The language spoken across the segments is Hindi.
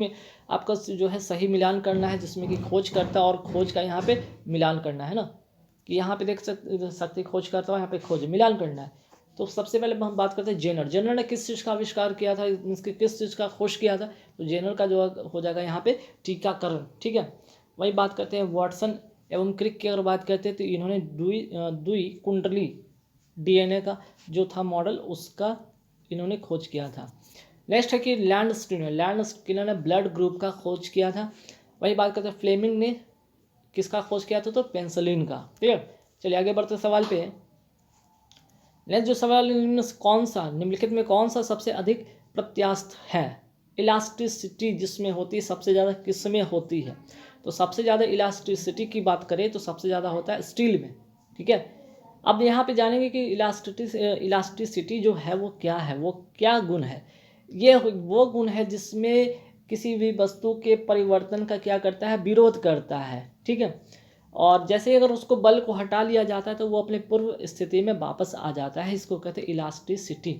में आपका जो है सही मिलान करना है, जिसमें कि खोजकर्ता और खोज का यहाँ पे मिलान करना है ना, कि यहाँ पे देख सकते खोजकर्ता यहाँ पे खोज मिलान करना है। तो सबसे पहले हम बात करते हैं जेनर। जेनर ने किस चीज़ का आविष्कार किया था, इसके किस चीज़ का खोज किया था, तो जेनर का जो हो जाएगा यहाँ पे टीकाकरण। ठीक है, वही बात करते हैं वाटसन एवं क्रिक की अगर बात करते हैं तो इन्होंने द्वि कुंडली DNA का जो था मॉडल, उसका इन्होंने खोज किया था। नेक्स्ट है कि लैंड स्किनर ने ब्लड ग्रुप का खोज किया था। वही बात करते हैं फ्लेमिंग ने किसका खोज किया था, तो पेंसिलिन का। क्लियर, चलिए आगे बढ़ते सवाल पे। नेक्स्ट जो सवाल निम्नलिखित में कौन सा सबसे अधिक प्रत्यास्थ है। इलास्टिसिटी जिसमें होती है सबसे ज़्यादा किस में होती है, तो सबसे ज़्यादा इलास्टिसिटी की बात करें तो सबसे ज़्यादा होता है स्टील में। ठीक है, अब यहाँ पे जानेंगे कि इलास्टिसिटी जो है वो क्या है, वो क्या गुण है। ये वो गुण है जिसमें किसी भी वस्तु के परिवर्तन का क्या करता है, विरोध करता है। ठीक है, और जैसे अगर उसको बल को हटा लिया जाता है तो वो अपने पूर्व स्थिति में वापस आ जाता है, इसको कहते हैं इलास्टिसिटी।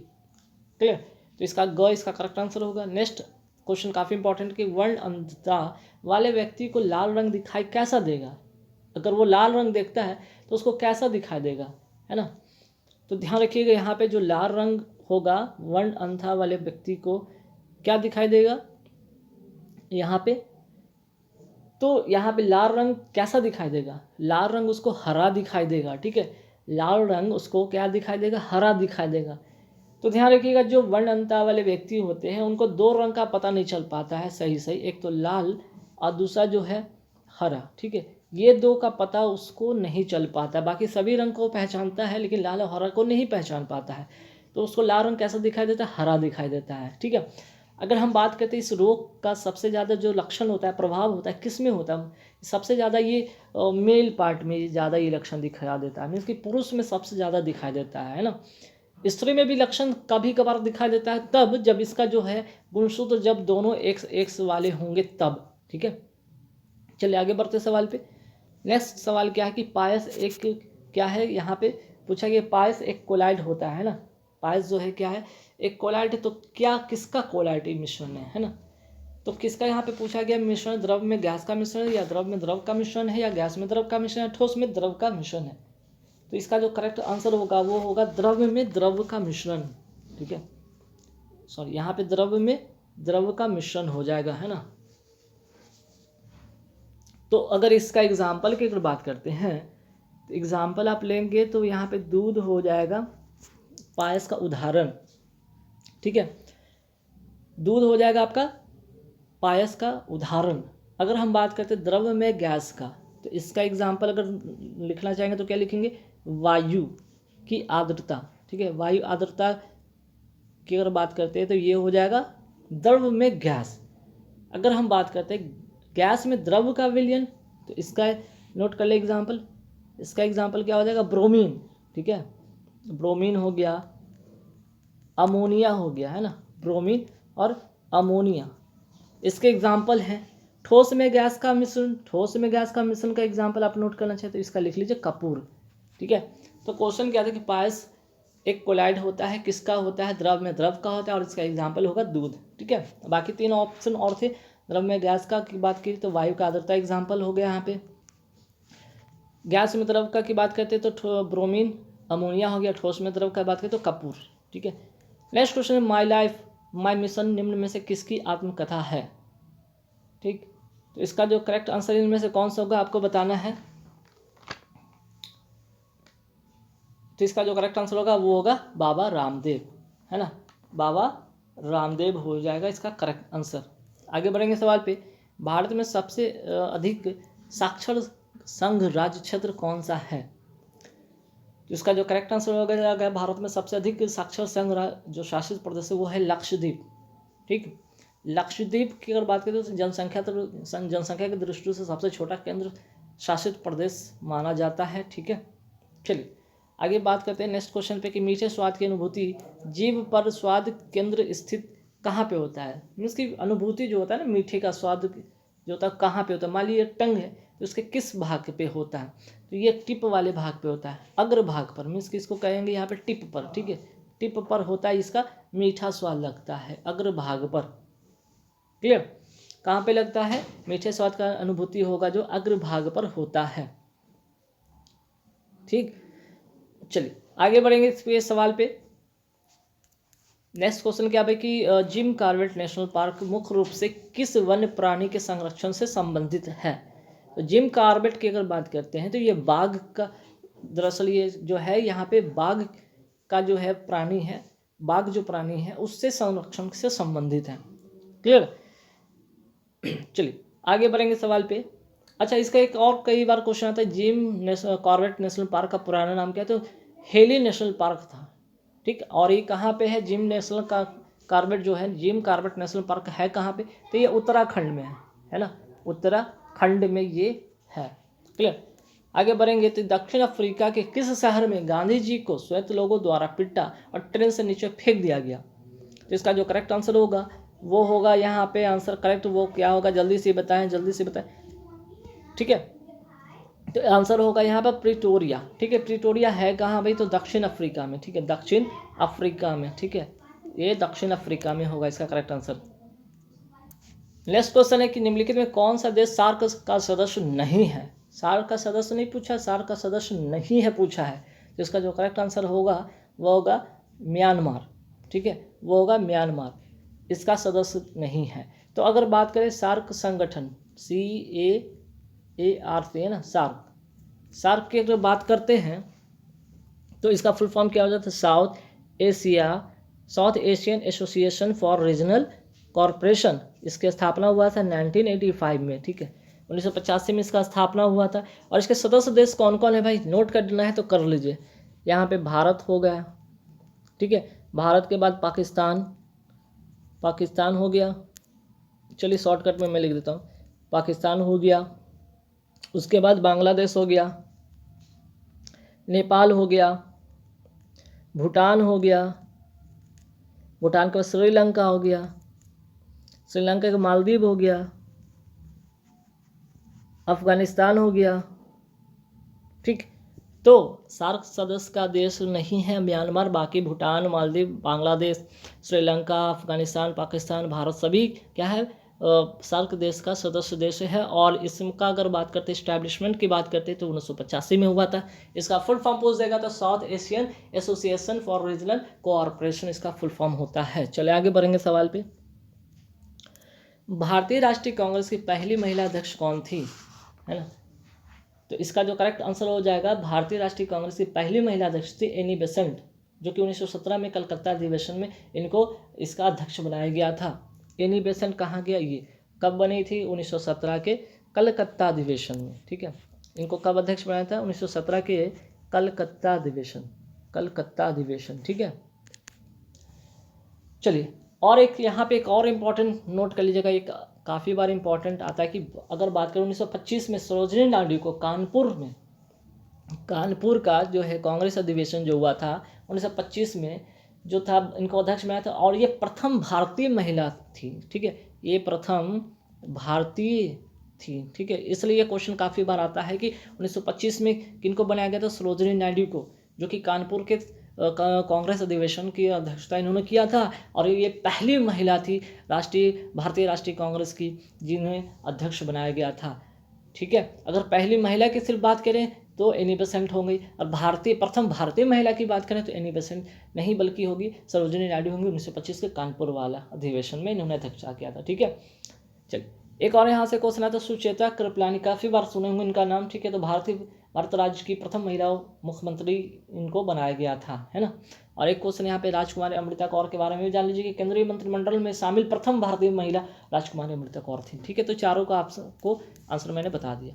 क्लियर, तो इसका करेक्ट आंसर होगा। नेक्स्ट क्वेश्चन काफ़ी इंपॉर्टेंट कि वर्ण अंधता वाले व्यक्ति को लाल रंग दिखाई कैसा देगा। अगर वो लाल रंग देखता है तो उसको कैसा दिखाई देगा, है ना। तो ध्यान रखिएगा यहाँ पे जो लाल रंग होगा वर्ण अंधा वाले व्यक्ति को क्या दिखाई देगा यहाँ पे, तो यहाँ पे लाल रंग कैसा दिखाई देगा, लाल रंग उसको हरा दिखाई देगा। ठीक है, लाल रंग उसको क्या दिखाई देगा, हरा दिखाई देगा। तो ध्यान रखिएगा जो वर्ण अंधता वाले व्यक्ति होते हैं उनको दो रंग का पता नहीं चल पाता है सही, एक तो लाल और दूसरा जो है हरा। ठीक है, ये दो का पता उसको नहीं चल पाता, बाकी सभी रंग को पहचानता है लेकिन लाल और हरा को नहीं पहचान पाता है। तो उसको लाल रंग कैसा दिखाई देता है, हरा दिखाई देता है। ठीक है, अगर हम बात करते हैं इस रोग का सबसे ज़्यादा जो लक्षण होता है, प्रभाव होता है, किस में होता है, सबसे ज़्यादा ये मेल पार्ट में ज़्यादा ये लक्षण दिखा देता है, मीन्स कि पुरुष में सबसे ज़्यादा दिखाई देता है ना। स्त्री में भी लक्षण कभी कभार दिखाई देता है तब जब इसका जो है गुणसूत्र जब दोनों एक्स वाले होंगे तब। ठीक है, चलिए आगे बढ़ते सवाल पे। नेक्स्ट सवाल क्या है कि पायस एक क्या है, यहाँ पे पूछा गया पायस एक कोलाइड होता है ना। पायस जो है क्या है, एक कोलाइड है। तो क्या किसका कोलाइड मिश्रण है ना, तो किसका यहाँ पे पूछा गया मिश्रण, द्रव में गैस का मिश्रण है या द्रव में द्रव का मिश्रण है या गैस में द्रव का मिश्रण है, ठोस में द्रव का मिश्रण है। तो इसका जो करेक्ट आंसर होगा वो होगा द्रव में द्रव का मिश्रण। ठीक है, सॉरी यहाँ पे द्रव में द्रव का मिश्रण हो जाएगा, है ना। तो अगर इसका एग्जाम्पल की अगर बात करते हैं तो एग्जाम्पल आप लेंगे तो यहाँ पे दूध हो जाएगा पायस का उदाहरण। ठीक है, दूध हो जाएगा आपका पायस का उदाहरण। अगर हम बात करते हैं द्रव में गैस का, तो इसका एग्जाम्पल अगर लिखना चाहेंगे तो क्या लिखेंगे, वायु की आर्द्रता। ठीक है, वायु आर्द्रता की अगर बात करते हैं तो ये हो जाएगा द्रव में गैस। अगर हम बात करते हैं गैस में द्रव का विलयन, तो इसका नोट कर ले एग्जाम्पल, इसका एग्जाम्पल क्या हो जाएगा, ब्रोमीन। ठीक है, ब्रोमीन हो गया, अमोनिया हो गया, है ना, ब्रोमीन और अमोनिया इसके एग्जाम्पल हैं। ठोस में गैस का मिश्रण, ठोस में गैस का मिश्रण का एग्जाम्पल आप नोट करना चाहते तो इसका लिख लीजिए कपूर। ठीक है, तो क्वेश्चन क्या था कि पायस एक कोलाइड होता है, किसका होता है, द्रव में द्रव का होता है और इसका एग्जाम्पल होगा दूध। ठीक है, बाकी तीन ऑप्शन और थे, द्रव में गैस का की बात की तो वायु का आर्द्रता एग्जाम्पल हो गया यहाँ पे, गैस में द्रव का की बात करते तो ब्रोमीन अमोनिया हो गया, ठोस में द्रव का बात करें तो कपूर। ठीक है, नेक्स्ट क्वेश्चन है माई लाइफ माई मिशन निम्न में से किसकी आत्मकथा है। ठीक, तो इसका जो करेक्ट आंसर इनमें से कौन सा होगा आपको बताना है। तो इसका जो करेक्ट आंसर होगा वो होगा बाबा रामदेव, है ना, बाबा रामदेव हो जाएगा इसका करेक्ट आंसर। आगे बढ़ेंगे सवाल पे, भारत में सबसे अधिक साक्षर संघ राज्य क्षेत्र कौन सा है। तो इसका जो करेक्ट आंसर होगा भारत में सबसे अधिक साक्षर संघ जो शासित प्रदेश है वो है लक्षद्वीप। ठीक, लक्षद्वीप की अगर बात करें तो जनसंख्या की दृष्टि से सबसे छोटा केंद्र शासित प्रदेश माना जाता है। ठीक है, चलिए आगे बात करते हैं नेक्स्ट क्वेश्चन पे कि मीठे स्वाद की अनुभूति जीभ पर स्वाद केंद्र स्थित कहाँ पे होता है। मीन्स की अनुभूति जो होता है ना, मीठे का स्वाद जो होता है कहाँ पे होता है, मान लीजिए टंग है तो उसके किस भाग पे होता है, तो ये टिप वाले भाग पे होता है, अग्र भाग पर, मीन्स कि इसको कहेंगे यहाँ पे टिप पर। ठीक है, टिप पर होता है इसका मीठा स्वाद लगता है, अग्र भाग पर। क्लियर, कहाँ पे लगता है? मीठे स्वाद का अनुभूति होगा जो अग्रभाग पर होता है। ठीक, चलिए आगे बढ़ेंगे इस सवाल पे। नेक्स्ट क्वेश्चन क्या है कि जिम कॉर्बेट नेशनल पार्क मुख्य रूप से किस वन्य प्राणी के संरक्षण से संबंधित है? तो जिम कॉर्बेट की अगर बात करते हैं तो ये बाघ का, दरअसल ये जो है यहाँ पे बाघ का जो है प्राणी है, बाघ जो प्राणी है उससे संरक्षण से संबंधित है। क्लियर? चलिए आगे बढ़ेंगे सवाल पे। अच्छा, इसका एक और कई बार क्वेश्चन आता है, जिम कॉर्बेट नेशनल पार्क का पुराना नाम क्या है? तो हेली नेशनल पार्क था। ठीक, और ये कहाँ पे है? जिम नेशनल का कॉर्बेट जो है, जिम कॉर्बेट नेशनल पार्क है कहाँ पे? तो ये उत्तराखंड में है ना, उत्तराखंड में ये है। क्लियर? आगे बढ़ेंगे तो दक्षिण अफ्रीका के किस शहर में गांधी जी को श्वेत लोगों द्वारा पिटा और ट्रेन से नीचे फेंक दिया गया? तो इसका जो करेक्ट आंसर होगा वो होगा यहाँ पे, आंसर करेक्ट वो क्या होगा? जल्दी से बताएं, जल्दी से बताएं। ठीक है, तो आंसर होगा यहाँ पर प्रिटोरिया। ठीक है, प्रिटोरिया है कहाँ भाई? तो दक्षिण अफ्रीका में। ठीक है, दक्षिण अफ्रीका में। ठीक है, ये दक्षिण अफ्रीका में होगा इसका करेक्ट आंसर। नेक्स्ट क्वेश्चन है कि निम्नलिखित में कौन सा देश सार्क का सदस्य नहीं है? सार्क का सदस्य नहीं पूछा, सार्क का सदस्य नहीं है पूछा है। तो इसका जो करेक्ट आंसर होगा वो होगा म्यांमार। ठीक है, वो होगा म्यांमार, इसका सदस्य नहीं है। तो अगर बात करें सार्क संगठन, CAAR से है ना, सार्क की अगर बात करते हैं तो इसका फुल फॉर्म क्या हो जाता है? South Asian association for regional corporation. इसकी स्थापना हुआ था 1985 में। ठीक है, 1985 में इसका स्थापना हुआ था। और इसके सदस्य देश कौन कौन है भाई? नोट करना है तो कर लीजिए। यहाँ पे भारत हो गया, ठीक है, भारत के बाद पाकिस्तान हो गया। चलिए शॉर्टकट में मैं लिख देता हूँ, पाकिस्तान हो गया, उसके बाद बांग्लादेश हो गया, नेपाल हो गया, भूटान हो गया, भूटान के बाद श्रीलंका हो गया, श्रीलंका का मालदीव हो गया, अफगानिस्तान हो गया। ठीक, तो सार्क सदस्य का देश नहीं है म्यांमार, बाकी भूटान, मालदीव, बांग्लादेश, श्रीलंका, अफगानिस्तान, पाकिस्तान, भारत सभी क्या है? सार्क देश का सदस्य देश है। और इसका अगर बात करते इस्टेब्लिशमेंट की बात करते तो 1985 में हुआ था। इसका फुल फॉर्म पूछ देगा तो south Asian association for regional cooperation इसका फुल फॉर्म होता है। चले आगे बढ़ेंगे सवाल पे। भारतीय राष्ट्रीय कांग्रेस की पहली महिला अध्यक्ष कौन थी? है ना, तो इसका जो करेक्ट आंसर हो जाएगा, भारतीय राष्ट्रीय कांग्रेस की पहली महिला अध्यक्ष थी एनी बेसेंट, जो कि 1917 में कलकत्ता अधिवेशन में इनको इसका अध्यक्ष बनाया गया था। एनी बेसेंट कहाँ गया? ये कब बनी थी? 1917 के कलकत्ता अधिवेशन में। ठीक है, इनको कब अध्यक्ष बनाया था? 1917 के कलकत्ता अधिवेशन। ठीक है, चलिए और एक यहाँ पे एक और इम्पॉर्टेंट नोट कर लीजिएगा, एक काफ़ी बार इम्पॉर्टेंट आता है कि अगर बात करें 1925 में सरोजिनी नायडू को कानपुर का जो है कांग्रेस अधिवेशन जो हुआ था 1925 में जो था, इनको अध्यक्ष बनाया था। और ये प्रथम भारतीय महिला थी। ठीक है, ये प्रथम भारतीय थी। ठीक है, इसलिए ये क्वेश्चन काफ़ी बार आता है कि 1925 में किनको बनाया गया था? सरोजिनी नायडू को, जो कि कानपुर के कांग्रेस अधिवेशन की अध्यक्षता इन्होंने किया था। और ये पहली महिला थी भारतीय राष्ट्रीय कांग्रेस की जिन्हें अध्यक्ष बनाया गया था। ठीक है, अगर पहली महिला की सिर्फ बात करें तो एनी बेसेंट हो गई, और प्रथम भारतीय महिला की बात करें तो एनी बेसेंट नहीं बल्कि होगी सरोजिनी नायडू होंगी। 1925 के कानपुर वाला अधिवेशन में इन्होंने अध्यक्षता किया था। ठीक है, चलिए एक और यहाँ से क्वेश्चन आता है, सुचेता कृपलानी, काफ़ी बार सुने होंगे इनका नाम। ठीक है, तो भारत राज्य की प्रथम महिला मुख्यमंत्री इनको बनाया गया था, है ना। और एक क्वेश्चन यहाँ पे राजकुमारी अमृता कौर के बारे में भी जान लीजिए कि केंद्रीय मंत्रिमंडल में शामिल प्रथम भारतीय महिला राजकुमारी अमृता कौर थी। ठीक है, तो चारों का आपको आंसर मैंने बता दिया।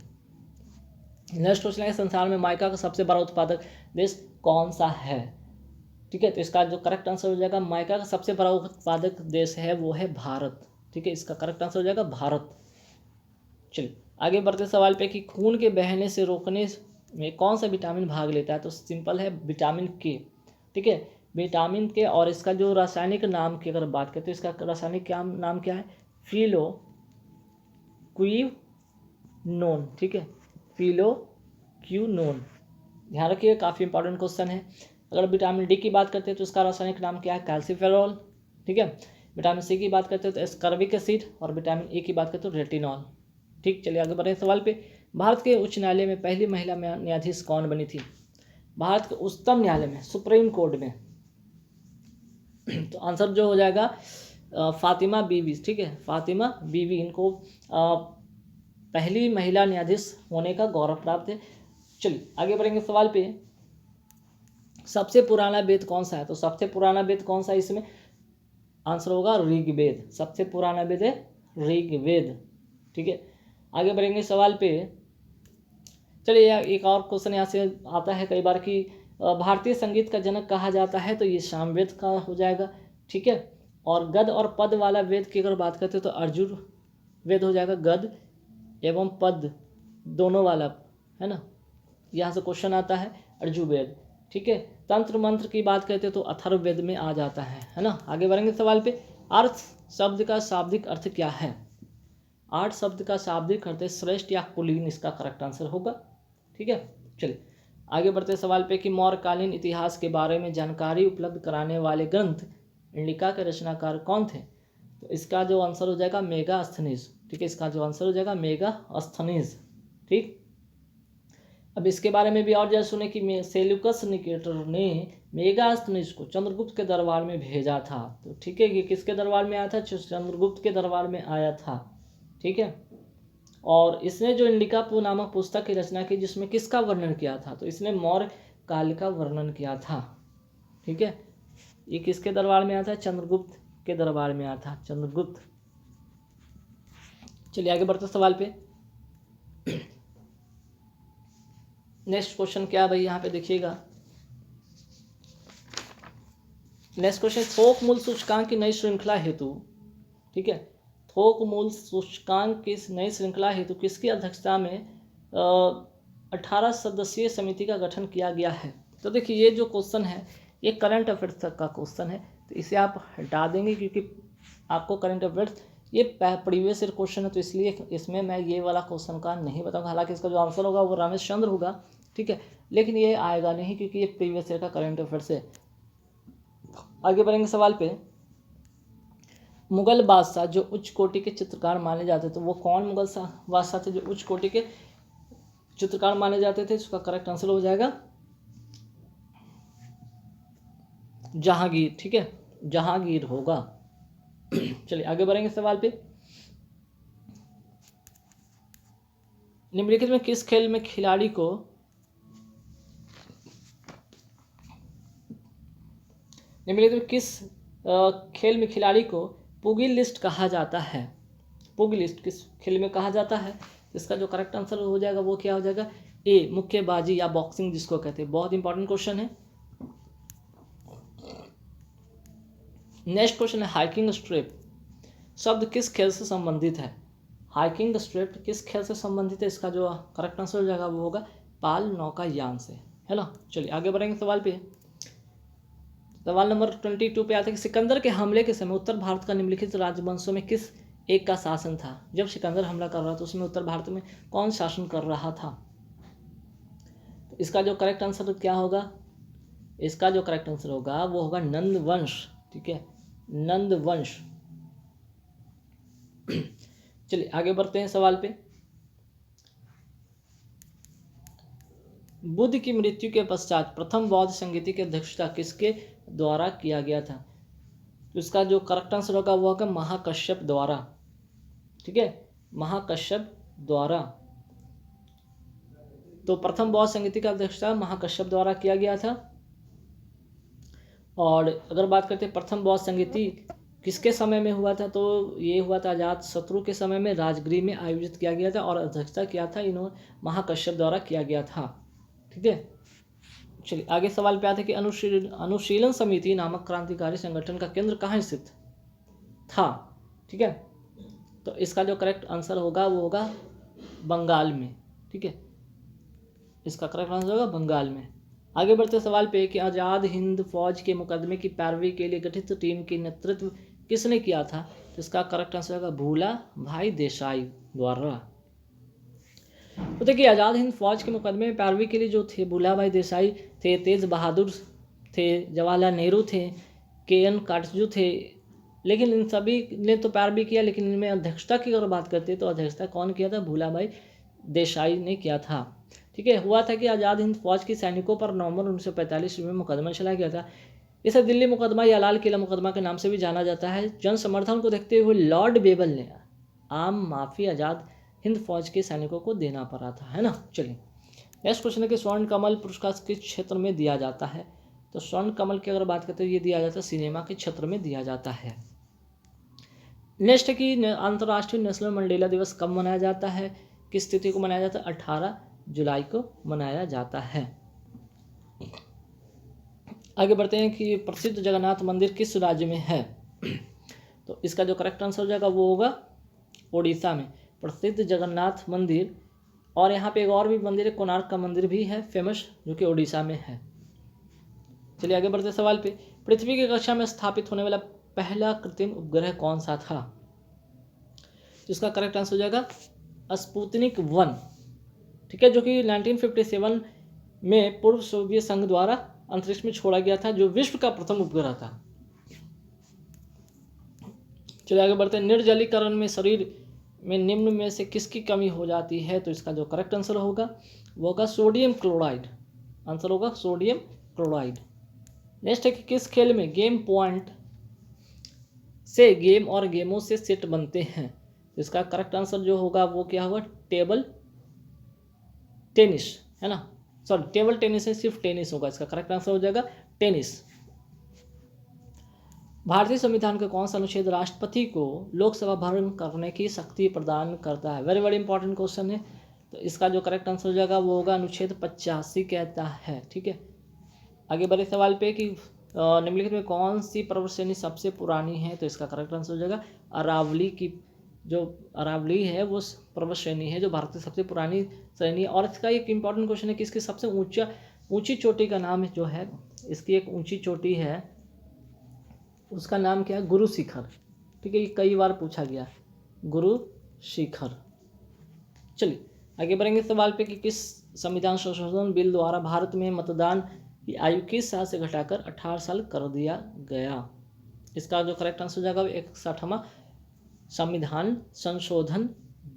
नेक्स्ट क्वेश्चन है, संसार में माइका का सबसे बड़ा उत्पादक देश कौन सा है? ठीक है, तो इसका जो करेक्ट आंसर हो जाएगा, माइका का सबसे बड़ा उत्पादक देश है वो है भारत। ठीक है, इसका करेक्ट आंसर हो जाएगा भारत। चलिए आगे बढ़ते सवाल पे कि खून के बहने से रोकने में कौन सा विटामिन भाग लेता है? तो सिंपल है, विटामिन के। ठीक है, विटामिन के, और इसका जो रासायनिक नाम की अगर बात करते हैं तो इसका रासायनिक नाम क्या है? फिलोक्विनोन। ठीक है, फिलोक्विनोन, ध्यान रखिए, काफ़ी इंपॉर्टेंट क्वेश्चन है। अगर विटामिन डी की बात करते हैं तो इसका रासायनिक नाम क्या है? कैल्सीफेरॉल। ठीक है, विटामिन सी की बात करते हैं तो एस्कॉर्बिक एसिड, और विटामिन ए की बात करते हैं तो रेटिनॉल। ठीक, चलिए आगे बढ़े सवाल पे। भारत के उच्च न्यायालय में पहली महिला न्यायाधीश कौन बनी थी? भारत के उच्चतम न्यायालय में, सुप्रीम कोर्ट में, तो आंसर जो हो जाएगा फातिमा बीवी। ठीक है, फातिमा बीवी, इनको पहली महिला न्यायाधीश होने का गौरव प्राप्त है। चलिए आगे बढ़ेंगे सवाल पे। सबसे पुराना वेद कौन सा है? तो सबसे पुराना वेद कौन सा है इसमें? आंसर होगा ऋग्वेद। सबसे पुराना वेद है ऋग्वेद। ठीक है, आगे बढ़ेंगे सवाल पे। चलिए एक और क्वेश्चन यहाँ से आता है कई बार कि भारतीय संगीत का जनक कहा जाता है, तो ये सामवेद का हो जाएगा। ठीक है, और गद और पद वाला वेद की अगर बात करते हैं तो अर्जुन वेद हो जाएगा, गद एवं पद दोनों वाला, है ना। यहाँ से क्वेश्चन आता है अर्जुवेद। ठीक है, तंत्र मंत्र की बात करते हैं तो अथर्ववेद में आ जाता है ना। आगे बढ़ेंगे सवाल पे। अर्थ शब्द का शाब्दिक अर्थ क्या है? आर्ट शब्द का शाब्दिक अर्थ है श्रेष्ठ या कुलीन, इसका करेक्ट आंसर होगा। ठीक है, चलिए आगे बढ़ते सवाल पे कि मौर्यकालीन इतिहास के बारे में जानकारी उपलब्ध कराने वाले ग्रंथ इंडिका के रचनाकार कौन थे? तो इसका जो आंसर हो जाएगा मेगास्थनीज। ठीक है, इसका जो आंसर हो जाएगा मेगास्थनीज। ठीक, अब इसके बारे में भी और जैसे सुने कि सेल्यूकस निकेटर ने मेगास्थनीज को चंद्रगुप्त के दरबार में भेजा था। तो ठीक है, ये किसके दरबार में आया था? चंद्रगुप्त के दरबार में आया था। ठीक है, और इसने जो इंडिका नामक पुस्तक की रचना की जिसमें किसका वर्णन किया था? तो इसने मौर्य काल का वर्णन किया था। ठीक है, ये किसके दरबार में आया था? चंद्रगुप्त के दरबार में आया था, चंद्रगुप्त। चलिए आगे बढ़ते सवाल पे। नेक्स्ट क्वेश्चन क्या है भाई, यहाँ पे देखिएगा। नेक्स्ट क्वेश्चन, थोक मूल सूचकांक की नई श्रृंखला हेतु, ठीक है, थोक मूल सूचकांक की नई श्रृंखला हेतु किसकी अध्यक्षता में 18 सदस्यीय समिति का गठन किया गया है? तो देखिए ये जो क्वेश्चन है ये करंट अफेयर्स तक का क्वेश्चन है, तो इसे आप हटा देंगे क्योंकि आपको करंट अफेयर्स ये प्रीवियस ईयर क्वेश्चन है, तो इसलिए इसमें मैं ये वाला क्वेश्चन का नहीं बताऊंगा। हालांकि इसका जो आंसर होगा वो रमेश चंद्र होगा। ठीक है, लेकिन ये आएगा नहीं क्योंकि ये प्रीवियस ईयर का करंट अफेयर्स है। आगे बढ़ेंगे सवाल पे। मुगल बादशाह जो उच्च कोटि के चित्रकार माने जाते थे, तो वो कौन मुगल बादशाह थे जो उच्च कोटि के चित्रकार माने जाते थे? इसका करेक्ट आंसर हो जाएगा जहांगीर। ठीक है, जहांगीर होगा। चलिए आगे बढ़ेंगे सवाल पे। निम्नलिखित में किस खेल में खिलाड़ी को खेल में खिलाड़ी को पुगिलिस्ट कहा जाता है? पुगिलिस्ट किस खेल में कहा जाता है? इसका जो करेक्ट आंसर हो जाएगा वो क्या हो जाएगा? ए, मुक्केबाजी या बॉक्सिंग जिसको कहते हैं। बहुत इंपॉर्टेंट क्वेश्चन है। नेक्स्ट क्वेश्चन है, हाइकिंग स्ट्रिप शब्द किस खेल से संबंधित है? हाइकिंग स्ट्रिप किस खेल से संबंधित है? इसका जो करेक्ट आंसर हो जाएगा वो होगा पाल नौकायान से, है ना। चलिए आगे बढ़ेंगे सवाल पे। सवाल नंबर 22 पे आता है कि सिकंदर के हमले के समय उत्तर भारत का निम्नलिखित राजवंशों में किस एक का शासन था? जब सिकंदर हमला कर रहा था उसमें उत्तर भारत में कौन शासन कर रहा था? तो इसका जो करेक्ट आंसर क्या होगा? इसका जो करेक्ट आंसर होगा वो होगा नंद वंश। ठीक है, नंद वंश। चलिए आगे बढ़ते हैं सवाल पे। बुद्ध की मृत्यु के पश्चात प्रथम बौद्ध संगीति की अध्यक्षता किसके द्वारा किया गया था? तो इसका जो करेक्ट आंसर होगा वो होगा महाकश्यप द्वारा। ठीक है, महाकश्यप द्वारा। तो प्रथम बौद्ध संगीति का अध्यक्षता महाकश्यप द्वारा किया गया था। और अगर बात करते हैं प्रथम बौद्ध संगीति किसके समय में हुआ था, तो ये हुआ था अजात शत्रु के समय में राजगृह में आयोजित किया गया था और अध्यक्षता किया था इन्होंने महाकश्यप द्वारा किया गया था। ठीक है, चलिए आगे सवाल पे आते हैं कि अनुशीलन समिति नामक क्रांतिकारी संगठन का केंद्र कहाँ स्थित था? ठीक है, तो इसका जो करेक्ट आंसर होगा वो होगा बंगाल में। ठीक है, इसका करेक्ट आंसर होगा बंगाल में। आगे बढ़ते सवाल पे कि आज़ाद हिंद फौज के मुकदमे की पैरवी के लिए गठित टीम की नेतृत्व किसने किया था? तो इसका करेक्ट आंसर होगा भूला भाई देसाई द्वारा। तो देखिए आज़ाद हिंद फौज के मुकदमे में पैरवी के लिए जो थे भूला भाई देसाई थे, तेज बहादुर थे, जवाहरलाल नेहरू थे, के एन काटजू थे, लेकिन इन सभी ने तो प्यार भी किया, लेकिन इनमें अध्यक्षता की अगर बात करते हैं तो अध्यक्षता कौन किया था? भूलाभाई देसाई ने किया था। ठीक है, हुआ था कि आज़ाद हिंद फौज के सैनिकों पर नवंबर 1945 में मुकदमा चलाया गया था। इसे दिल्ली मुकदमा या लाल किला मुकदमा के नाम से भी जाना जाता है। जन समर्थन को देखते हुए लॉर्ड बेबल ने आम माफी आज़ाद हिंद फौज के सैनिकों को देना पड़ा था, है ना। चलिए नेक्स्ट क्वेश्चन है कि स्वर्ण कमल पुरस्कार किस क्षेत्र में दिया जाता है? तो स्वर्ण कमल की अगर बात करते हैं ये दिया जाता है सिनेमा के क्षेत्र में दिया जाता है। नेक्स्ट है कि अंतर्राष्ट्रीय नेशनल मंडेला दिवस कब मनाया जाता है? किस तिथि को मनाया जाता है? 18 जुलाई को मनाया जाता है। आगे बढ़ते हैं कि प्रसिद्ध जगन्नाथ मंदिर किस राज्य में है? तो इसका जो करेक्ट आंसर हो जाएगा वो होगा उड़ीसा में प्रसिद्ध जगन्नाथ मंदिर। और यहाँ पे एक और भी मंदिर है, कोणार्क का मंदिर भी है फेमस, जो कि उड़ीसा में है। चलिए आगे बढ़ते सवाल पे। पृथ्वी की कक्षा में स्थापित होने वाला पहला कृत्रिम उपग्रह कौन सा था? जिसका करेक्ट आंसर हो जाएगा स्पुतनिक 1। ठीक है, जो कि 1957 में पूर्व सोवियत संघ द्वारा अंतरिक्ष में छोड़ा गया था, जो विश्व का प्रथम उपग्रह था। चलिए आगे बढ़ते हैं। निर्जलीकरण में शरीर में निम्न में से किसकी कमी हो जाती है? तो इसका जो करेक्ट आंसर होगा वो होगा सोडियम क्लोराइड। आंसर होगा सोडियम क्लोराइड। नेक्स्ट है कि किस खेल में गेम पॉइंट से गेम और गेमों से सेट बनते हैं? तो इसका करेक्ट आंसर जो होगा वो क्या होगा? टेबल टेनिस, है ना। सॉरी, टेबल टेनिस है, सिर्फ टेनिस होगा। इसका करेक्ट आंसर हो जाएगा टेनिस। भारतीय संविधान का कौन सा अनुच्छेद राष्ट्रपति को लोकसभा भंग करने की शक्ति प्रदान करता है? वेरी वेरी इंपॉर्टेंट क्वेश्चन है। तो इसका जो करेक्ट आंसर हो जाएगा वो होगा अनुच्छेद 85 कहता है। ठीक है, आगे बढ़े सवाल पे कि निम्नलिखित में कौन सी पर्वत श्रेणी सबसे पुरानी है? तो इसका करेक्ट आंसर हो जाएगा अरावली की। जो अरावली है वो पर्वत श्रेणी है जो भारत की सबसे पुरानी श्रेणी है। और इसका एक इंपॉर्टेंट क्वेश्चन है कि इसकी सबसे ऊंची चोटी का नाम जो है, इसकी एक ऊंची चोटी है, उसका नाम क्या है? गुरु शिखर। ठीक है, ये कई बार पूछा गया, गुरु शिखर। चलिए आगे बढ़ेंगे सवाल पे कि किस संविधान संशोधन बिल द्वारा भारत में मतदान की आयु किस साल से घटाकर 18 साल कर दिया गया? इसका जो करेक्ट आंसर हो जाएगा 61वां संविधान संशोधन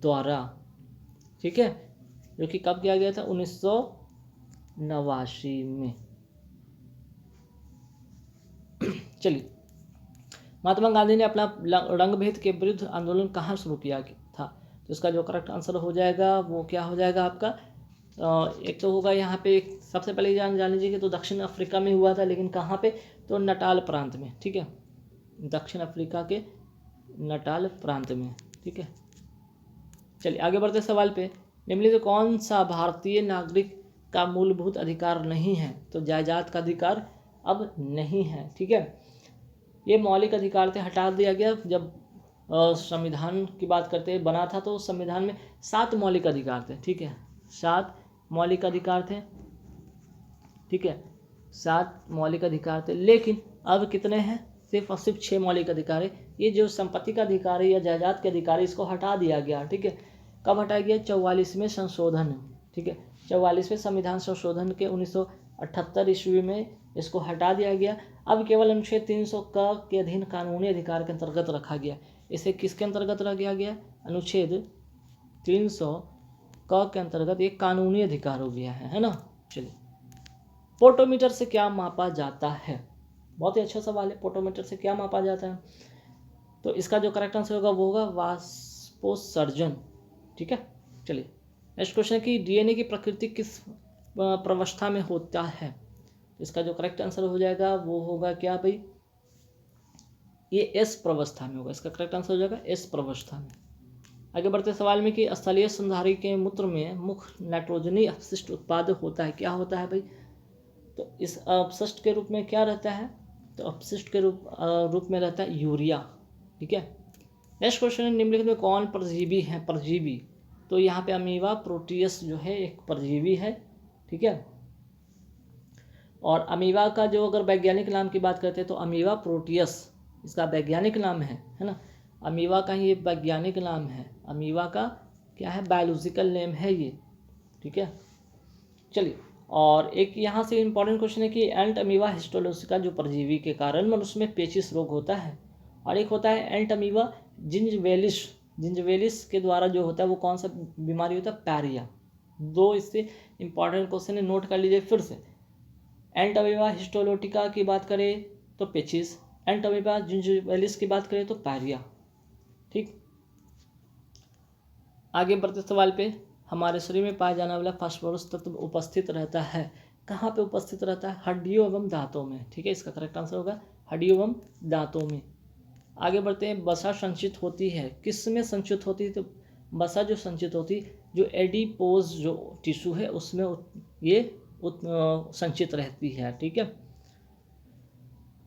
द्वारा। ठीक है, जो कि कब किया गया था? 1989 में। चलिए, महात्मा गांधी ने अपना रंगभेद के विरुद्ध आंदोलन कहाँ शुरू किया था? तो इसका जो करेक्ट आंसर हो जाएगा वो क्या हो जाएगा आपका? एक तो होगा यहाँ पे, सबसे पहले जान लीजिए कि तो दक्षिण अफ्रीका में हुआ था, लेकिन कहाँ पे? तो नटाल प्रांत में। ठीक है, दक्षिण अफ्रीका के नटाल प्रांत में। ठीक है, चलिए आगे बढ़ते सवाल पे। निम्नलिखित कौन सा भारतीय नागरिक का मूलभूत अधिकार नहीं है? तो जायदाद का अधिकार अब नहीं है। ठीक है, ये मौलिक अधिकार थे, हटा दिया गया जब संविधान की बात करते बना था तो संविधान में 7 मौलिक अधिकार थे। ठीक है, 7 मौलिक अधिकार थे। ठीक है, 7 मौलिक अधिकार थे, लेकिन अब कितने हैं? सिर्फ और सिर्फ 6 मौलिक अधिकार है। ये जो संपत्ति का अधिकार है या जायदाद के अधिकार है, इसको हटा दिया गया। ठीक है, कब हटाया गया? 44वें संशोधन। ठीक है, 44वें संविधान संशोधन के 1978 ईस्वी में इसको हटा दिया गया। अब केवल अनुच्छेद 300 क के अधीन कानूनी अधिकार के अंतर्गत रखा गया। इसे किसके अंतर्गत रखा गया? अनुच्छेद 300 क के अंतर्गत एक कानूनी अधिकार हो गया है ना। चलिए, पोटोमीटर से क्या मापा जाता है? बहुत ही अच्छा सवाल है। पोटोमीटर से क्या मापा जाता है? तो इसका जो करेक्ट आंसर होगा वो होगा वाष्पोत्सर्जन। ठीक है, चलिए नेक्स्ट क्वेश्चन है कि डीएनए की प्रकृति किस प्रवस्था में होता है? इसका जो करेक्ट आंसर हो जाएगा वो होगा क्या भाई? ये एस प्रवस्था में होगा। इसका करेक्ट आंसर हो जाएगा एस प्रवस्था में। आगे बढ़ते सवाल में कि स्थलीय स्तनधारी के मूत्र में मुख्य नाइट्रोजनी अपशिष्ट उत्पाद होता है, क्या होता है भाई? तो इस अपशिष्ट के रूप में क्या रहता है? तो अपशिष्ट के रूप में रहता है यूरिया। ठीक है, नेक्स्ट क्वेश्चन है निम्नलिखित में कौन परजीवी है? परजीवी, तो यहाँ पे अमीबा प्रोटियस जो है एक परजीवी है। ठीक है, और अमीबा का जो अगर वैज्ञानिक नाम की बात करते हैं तो अमीबा प्रोटियस इसका वैज्ञानिक नाम है ना। अमीबा का ये वैज्ञानिक नाम है, अमीबा का क्या है? बायोलॉजिकल नेम है ये। ठीक है, चलिए, और एक यहाँ से इम्पॉर्टेंट क्वेश्चन है कि एंट अमीबा हिस्टोलोसिका जो परजीवी के कारण मनुष्य में पेचिश रोग होता है, और एक होता है एंटमीबा जिंजवेलिस के द्वारा जो होता है वो कौन सा बीमारी होता है, पैरिया। दो इससे इंपॉर्टेंट क्वेश्चन है, नोट कर लीजिए फिर से। एंटमीबा हिस्टोलोटिका की बात करें तो पेचिस, एंटमीबा जिंजवेलिस की बात करें तो पैरिया। ठीक, आगे बढ़ते सवाल पे। हमारे शरीर में पाया जाने वाला फास्फोरस तत्व उपस्थित रहता है, कहाँ पे उपस्थित रहता है, हड्डियों एवं दांतों में। ठीक है, इसका करेक्ट आंसर होगा हड्डियों एवं दांतों में। आगे बढ़ते हैं, वसा संचित होती है, किस में संचित होती है, तो वसा जो संचित होती है जो एडिपोज जो टिश्यू है उसमें ये संचित रहती है। ठीक है,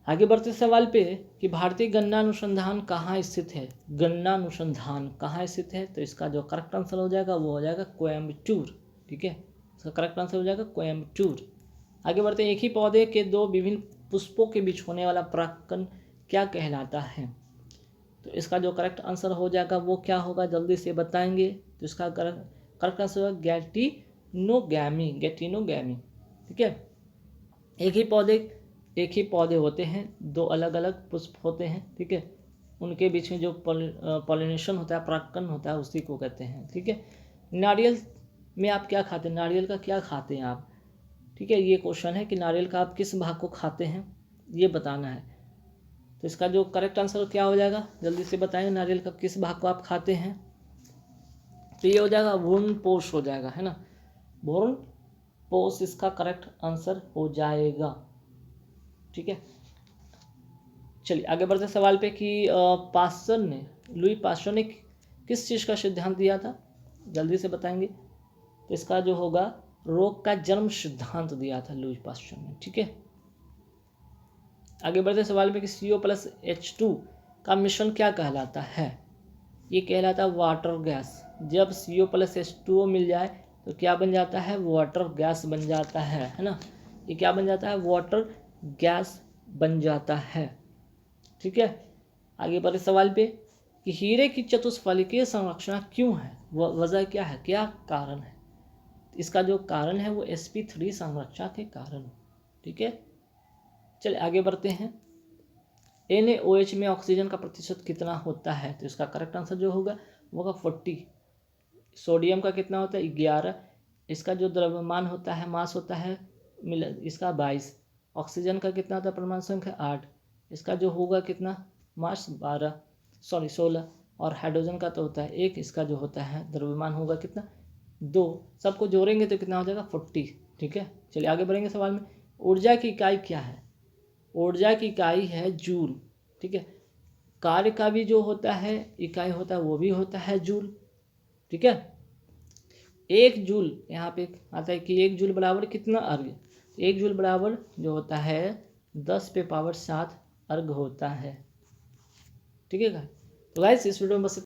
आगे बढ़ते सवाल पे कि भारतीय गन्ना अनुसंधान कहाँ स्थित है, गन्ना अनुसंधान कहाँ स्थित है, तो इसका जो करेक्ट आंसर हो जाएगा वो हो जाएगा कोयम्बटूर। ठीक है, इसका करेक्ट आंसर हो जाएगा कोयम्बटूर। आगे बढ़ते हैं, एक ही पौधे के दो विभिन्न पुष्पों के बीच होने वाला परागकण क्या कहलाता है, तो इसका जो करेक्ट आंसर हो जाएगा वो क्या होगा, जल्दी से बताएंगे। तो इसका करेक्ट आंसर होगा गैटिनोगैमी। ठीक है, एक ही पौधे होते हैं, दो अलग अलग पुष्प होते हैं। ठीक है, उनके बीच में जो पॉलिनेशन होता है, परागकण होता है, उसी को कहते हैं। ठीक है, नारियल में आप क्या खाते हैं, नारियल का क्या खाते हैं आप। ठीक है, ये क्वेश्चन है कि नारियल का आप किस भाग को खाते हैं, ये बताना है। तो इसका जो करेक्ट आंसर क्या हो जाएगा, जल्दी से बताएंगे, नारियल का किस भाग को आप खाते हैं, तो ये हो जाएगा भ्रूण पोष हो जाएगा, है ना, भ्रूण पोष इसका करेक्ट आंसर हो जाएगा। ठीक है, चलिए आगे बढ़ते सवाल पे कि लुई पास्चर ने किस चीज़ का सिद्धांत दिया था, जल्दी से बताएंगे। तो इसका जो होगा रोग का जन्म सिद्धांत दिया था लुई पास्चर ने। ठीक है, आगे बढ़ते सवाल पे कि CO+H2 का मिश्रण क्या कहलाता है, ये कहलाता है वाटर गैस। जब CO+H2O मिल जाए तो क्या बन जाता है, वाटर गैस बन जाता है ना, ये क्या बन जाता है, वाटर गैस बन जाता है। ठीक है, आगे बढ़े सवाल पे कि हीरे की चतुष्फलकीय संरचना क्यों है, वजह क्या है, क्या कारण है, इसका जो कारण है वो sp3 संरचना के कारण। ठीक है, चलिए आगे बढ़ते हैं। NaOH में ऑक्सीजन का प्रतिशत कितना होता है, तो इसका करेक्ट आंसर जो होगा वो होगा 40। सोडियम का कितना होता है, 11। इसका जो द्रव्यमान होता है, मास होता है इसका 22। ऑक्सीजन का कितना होता है, परमाणु संख्या 8। इसका जो होगा कितना, मास 16। और हाइड्रोजन का तो होता है 1, इसका जो होता है द्रव्यमान होगा कितना, 2। सबको जोड़ेंगे तो कितना हो जाएगा, 40। ठीक है, चलिए आगे बढ़ेंगे सवाल में। ऊर्जा की इकाई क्या है, ऊर्जा की इकाई है जूल। ठीक है, कार्य का भी जो होता है इकाई होता है वो भी होता है जूल। ठीक है, 1 जूल यहाँ पे आता है कि 1 जूल बराबर कितना अर्घ, 1 जूल बराबर जो होता है 10⁻⁷ अर्घ होता है। ठीक है, तो गाइस इस वीडियो में बस